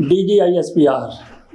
DGISPR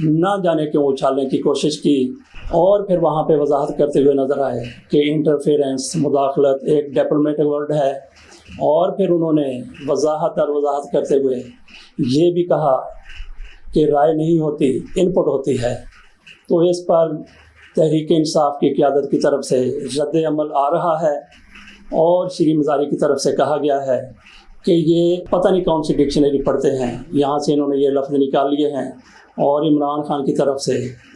نہ جانے کیوں اچھالنے کی کوشش کی اور پھر وہاں پہ وضاحت کرتے ہوئے نظر آئے کہ انٹرفیرنس، مداخلت ایک ڈپلومیٹک ورڈ ہے، اور پھر انہوں نے وضاحت کرتے ہوئے یہ بھی کہا کہ رائے نہیں ہوتی، ان پٹ ہوتی ہے۔ تو اس پر تحریک انصاف کی قیادت کی طرف سے رد عمل آ رہا ہے، اور شری مزاری کی طرف سے کہا گیا ہے کہ یہ پتہ نہیں کون سی ڈکشنری پڑھتے ہیں، یہاں سے انہوں نے یہ لفظ نکال لیے ہیں، اور عمران خان کی طرف سے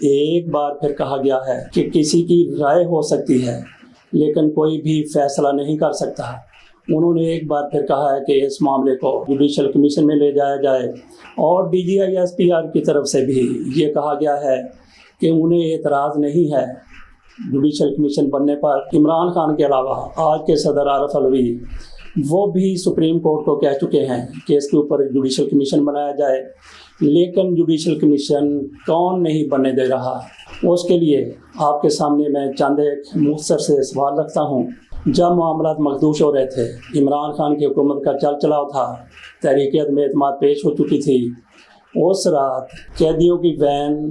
ایک بار پھر کہا گیا ہے کہ کسی کی رائے ہو سکتی ہے لیکن کوئی بھی فیصلہ نہیں کر سکتا۔ انہوں نے ایک بار پھر کہا ہے کہ اس معاملے کو جوڈیشل کمیشن میں لے جایا جائے، اور D G I S P R کی طرف سے بھی یہ کہا گیا ہے کہ انہیں اعتراض نہیں ہے جوڈیشل کمیشن بننے پر۔ عمران خان کے علاوہ آج کے صدر عارف علوی وہ بھی سپریم کورٹ کو کہہ چکے ہیں کہ اس کے اوپر جوڈیشل کمیشن بنایا جائے، لیکن جوڈیشل کمیشن کون نہیں بننے دے رہا۔ اس کے لیے آپ کے سامنے میں چند ایک مختصر سے سوال رکھتا ہوں۔ جب معاملات مخدوش ہو رہے تھے، عمران خان کی حکومت کا چل چلاؤ تھا، تحریک عدم اعتماد پیش ہو چکی تھی، اس رات قیدیوں کی وین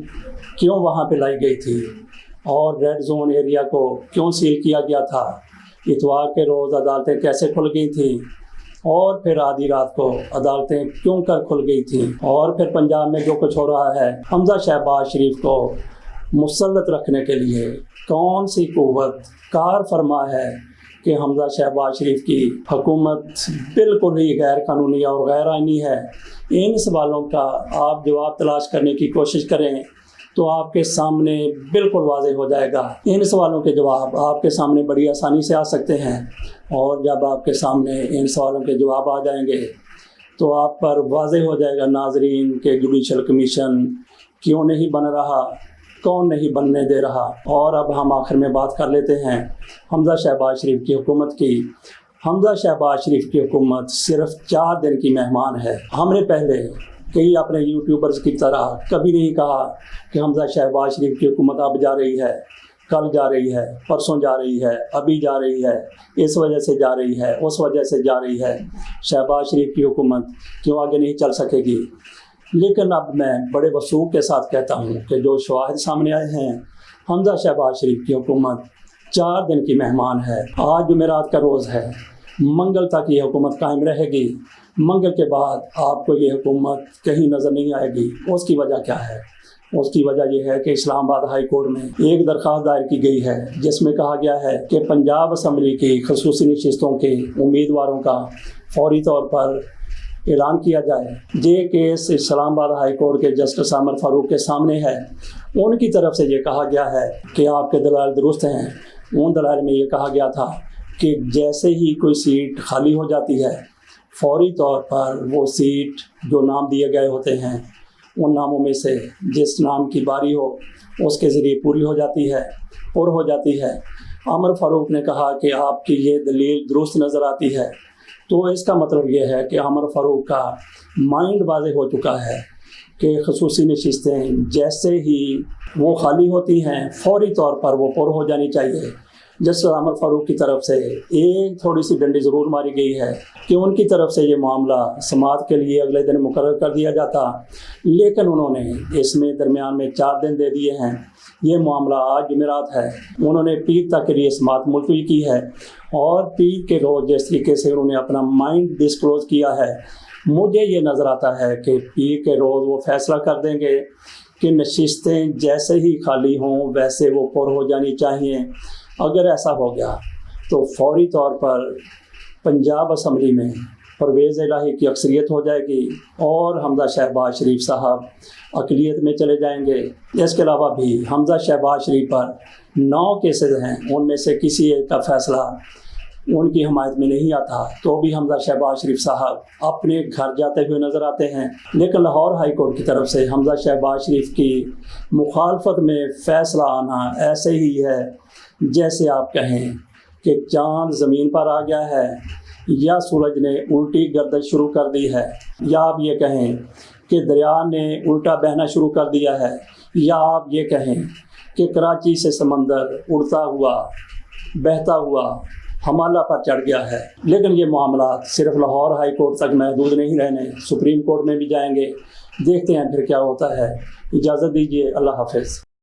کیوں وہاں پہ لائی گئی تھی اور ریڈ زون ایریا کو کیوں سیل کیا گیا تھا، اتوار کے روز عدالتیں کیسے کھل گئی تھیں، اور پھر آدھی رات کو عدالتیں کیوں کر کھل گئی تھیں، اور پھر پنجاب میں جو کچھ ہو رہا ہے، حمزہ شہباز شریف کو مسلط رکھنے کے لیے کون سی قوت کار فرما ہے کہ حمزہ شہباز شریف کی حکومت بالکل ہی غیر قانونی اور غیر آئینی ہے۔ ان سوالوں کا آپ جواب تلاش کرنے کی کوشش کریں تو آپ کے سامنے بالکل واضح ہو جائے گا۔ ان سوالوں کے جواب آپ کے سامنے بڑی آسانی سے آ سکتے ہیں، اور جب آپ کے سامنے ان سوالوں کے جواب آ جائیں گے تو آپ پر واضح ہو جائے گا ناظرین کہ جوڈیشل کمیشن کیوں نہیں بن رہا، کون نہیں بننے دے رہا۔ اور اب ہم آخر میں بات کر لیتے ہیں حمزہ شہباز شریف کی حکومت کی۔ حمزہ شہباز شریف کی حکومت صرف 4 دن کی مہمان ہے۔ ہم نے پہلے کئی اپنے یوٹیوبرز کی طرح کبھی نہیں کہا کہ حمزہ شہباز شریف کی حکومت اب جا رہی ہے، کل جا رہی ہے، پرسوں جا رہی ہے، ابھی جا رہی ہے، اس وجہ سے جا رہی ہے، اس وجہ سے جا رہی ہے، شہباز شریف کی حکومت کیوں آگے نہیں چل سکے گی۔ لیکن اب میں بڑے وثوق کے ساتھ کہتا ہوں کہ جو شواہد سامنے آئے ہیں، حمزہ شہباز شریف کی حکومت 4 دن کی مہمان ہے۔ آج جمعرات کا روز ہے، منگل تک یہ حکومت قائم رہے گی، منگل کے بعد آپ کو یہ حکومت کہیں نظر نہیں آئے گی۔ اس کی وجہ کیا ہے؟ اس کی وجہ یہ ہے کہ اسلام آباد ہائی کورٹ میں ایک درخواست دائر کی گئی ہے جس میں کہا گیا ہے کہ پنجاب اسمبلی کی خصوصی نشستوں کے امیدواروں کا فوری طور پر اعلان کیا جائے۔ یہ کیس اسلام آباد ہائی کورٹ کے جسٹس عامر فاروق کے سامنے ہے۔ ان کی طرف سے یہ کہا گیا ہے کہ آپ کے دلائل درست ہیں۔ ان دلائل میں یہ کہا گیا تھا کہ جیسے ہی کوئی سیٹ خالی ہو جاتی ہے، فوری طور پر وہ سیٹ جو نام دیے گئے ہوتے ہیں، ان ناموں میں سے جس نام کی باری ہو اس کے ذریعے پوری ہو جاتی ہے، پر ہو جاتی ہے۔ عامر فاروق نے کہا کہ آپ کی یہ دلیل درست نظر آتی ہے، تو اس کا مطلب یہ ہے کہ عامر فاروق کا مائنڈ واضح ہو چکا ہے کہ خصوصی نشستیں جیسے ہی وہ خالی ہوتی ہیں فوری طور پر وہ پر ہو جانی چاہیے۔ جسٹس عامر فاروق کی طرف سے ایک تھوڑی سی ڈنڈی ضرور ماری گئی ہے کہ ان کی طرف سے یہ معاملہ سماعت کے لیے اگلے دن مقرر کر دیا جاتا، لیکن انہوں نے اس میں درمیان میں 4 دن دے دیے ہیں۔ یہ معاملہ آج جمعرات ہے، انہوں نے پیر تک کے لیے سماعت ملتوی کی ہے، اور پیر کے روز جس طریقے سے انہوں نے اپنا مائنڈ ڈسکلوز کیا ہے، مجھے یہ نظر آتا ہے کہ پیر کے روز وہ فیصلہ کر دیں گے کہ نشستیں جیسے ہی خالی ہوں ویسے وہ پر ہو جانی چاہیے۔ اگر ایسا ہو گیا تو فوری طور پر پنجاب اسمبلی میں پرویز الہی کی اکثریت ہو جائے گی اور حمزہ شہباز شریف صاحب اقلیت میں چلے جائیں گے۔ اس کے علاوہ بھی حمزہ شہباز شریف پر 9 کیسز ہیں، ان میں سے کسی ایک کا فیصلہ ان کی حمایت میں نہیں آتا تو بھی حمزہ شہباز شریف صاحب اپنے گھر جاتے ہوئے نظر آتے ہیں۔ لیکن لاہور ہائی کورٹ کی طرف سے حمزہ شہباز شریف کی مخالفت میں فیصلہ آنا ایسے ہی ہے جیسے آپ کہیں کہ چاند زمین پر آ گیا ہے یا سورج نے الٹی گردش شروع کر دی ہے، یا آپ یہ کہیں کہ دریا نے الٹا بہنا شروع کر دیا ہے، یا آپ یہ کہیں کہ کراچی سے سمندر اڑتا ہوا بہتا ہوا ہمالہ پر چڑھ گیا ہے۔ لیکن یہ معاملات صرف لاہور ہائی کورٹ تک محدود نہیں رہنے، سپریم کورٹ میں بھی جائیں گے، دیکھتے ہیں پھر کیا ہوتا ہے. اجازت دیجیے, اللہ حافظ.